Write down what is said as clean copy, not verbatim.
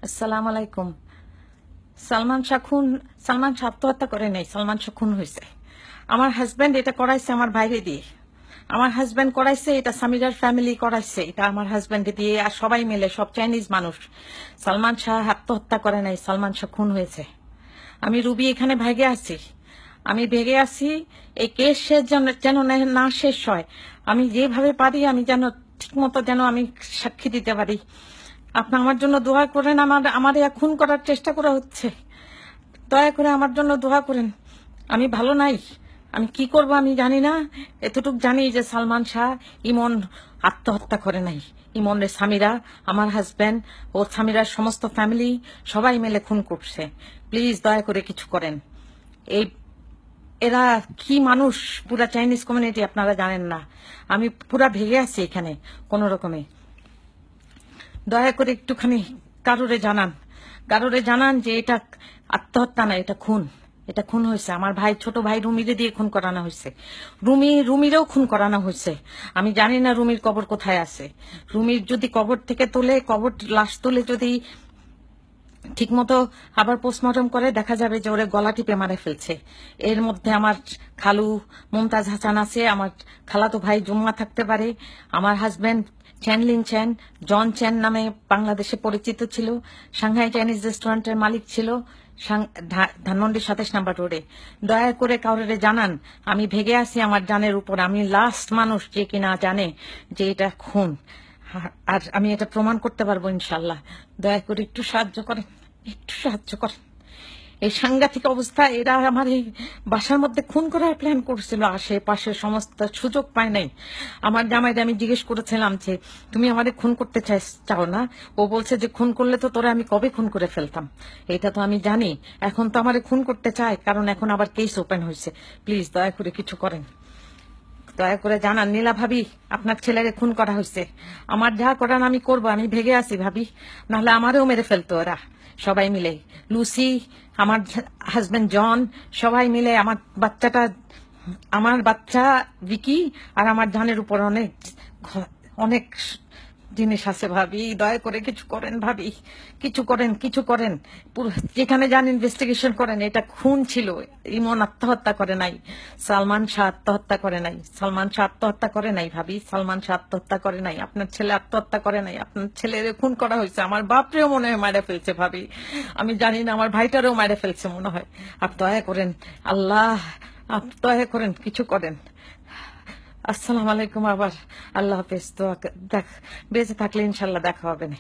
আসসালামু আলাইকুম। সালমান শাহ আত্মহত্যা করে নাই, সালমান শাহ খুন হয়েছে। আমার হাজবেন্ড এটা করাইছে আমার বাইরে দিয়ে। আমার হাজবেন্ড করাইছে এটা, সামিরার ফ্যামিলি করাইছে এটা আমার হাজবেন্ড দিয়ে, আর সবাই মিলে, সব চাইনিজ মানুষ। সালমান শাহ আত্মহত্যা করে নাই, সালমান শাহ খুন হয়েছে। আমি রুবি এখানে ভেগে আছি, আমি ভেগে আছি। এই কেস শেষ যেন না শেষ হয়। আমি যেভাবে পারি আমি যেন ঠিক মতো যেন আমি সাক্ষী দিতে পারি। আপনি আমার জন্য দোয়া করেন। আমার খুন করার চেষ্টা করা হচ্ছে, দয়া করে আমার জন্য দোয়া করেন। আমি ভালো নাই, আমি কি করব আমি জানি না। এতটুক জানি যে সালমান শাহ ইমন আত্মহত্যা করে নাই। ইমনের স্বামীরা, আমার হাজবেন্ড ও স্বামীরার সমস্ত ফ্যামিলি সবাই মিলে খুন করছে। প্লিজ দয়া করে কিছু করেন। এই এরা কি মানুষ, পুরা চাইনিজ কমিউনিটি আপনারা জানেন না। আমি পুরা ভেগে আছি এখানে কোন রকমে। দয়া করে একটুখানি কারোরে জানান যে এটা আত্মহত্যা না, এটা খুন। এটা খুন হয়েছে। আমার ভাই, ছোট ভাই রুমিরে দিয়ে খুন করানো হয়েছে। রুমিরেও খুন করানো হয়েছে। আমি জানি না রুমির কবর কোথায় আছে। রুমির যদি কবর থেকে লাশ তুলে যদি ঠিকমতো আবার পোস্টমর্টম করে, দেখা যাবে যে ওরে গলা টিপে মারে ফেলছে। এর মধ্যে আমার খালু মুমতাজ হাসান আছে, আমার খালাতো ভাই জুম্মা থাকতে পারে, আমার হাজবেন্ড চ্যানলিন চ্যান, জন চ্যান নামে বাংলাদেশে পরিচিত ছিল, সাংহাই চাইনিজ রেস্টুরেন্টের মালিক ছিল ধানমন্ডি 27 নম্বর রোডে। দয়া করে কাউরে জানান আমি ভেগে আছি আমার জানের উপর। আমি লাস্ট মানুষ যে কিনা জানে যে এটা খুন, আর আমি এটা প্রমাণ করতে পারবো ইনশাল্লাহ। দয়া করে একটু সাহায্য করেন, একটু সাহায্য করেন। এই সাংঘাতিক অবস্থা, এরা আমার এই বাসার মধ্যে খুন করার প্ল্যান করছিল। আশেপাশে সমস্ত সুযোগ পায় নাই। আমার জামাইকে আমি জিজ্ঞেস করেছিলাম যে তুমি আমাদের খুন করতে চাও না? ও বলছে যে খুন করলে তো তোরা আমি কবে খুন করে ফেলতাম। এটা তো আমি জানি। এখন তো আমারে খুন করতে চায়, কারণ এখন আবার কেস ওপেন হয়েছে। প্লিজ দয়া করে কিছু করেন, দয়া করে জানান। নীলা ভাবি, আপনার ছেলেকে খুন করা হয়েছে। আমার যা করার আমি করবো, আমি ভেগে আছি ভাবি, নাহলে আমারও মেরে ফেলতো ওরা সবাই মিলে। লুসি, আমার হাজবেন্ড জন, সবাই মিলে আমার বাচ্চা ভিকি আর আমার জানের উপর অনেক অনেক জিনিস আছে ভাবি। দয়া করে কিছু করেন ভাবি, কিছু করেন। যেখানে যান ইনভেস্টিগেশন করেন। এটা খুন ছিল। ইমন আত্মহত্যা করে নাই, সালমান শাহ আত্মহত্যা করে নাই, সালমান শাহ আত্মহত্যা করে নাই ভাবি, সালমান শাহ আত্মহত্যা করে নাই। আপনার ছেলে আত্মহত্যা করে নাই, আপনার ছেলের খুন করা হয়েছে। আমার বাপরেও মনে হয় মারা ফেলছে ভাবি, আমি জানি না। আমার ভাইটারেও মারা ফেলছে মনে হয়। আপ দয়া করেন, আল্লাহ আপ দয়া করেন, কিছু করেন। আসসালামু আলাইকুম। আবার আল্লাহ হাফেজ। তো বেঁচে থাকলে ইনশাল্লাহ দেখা হবে না।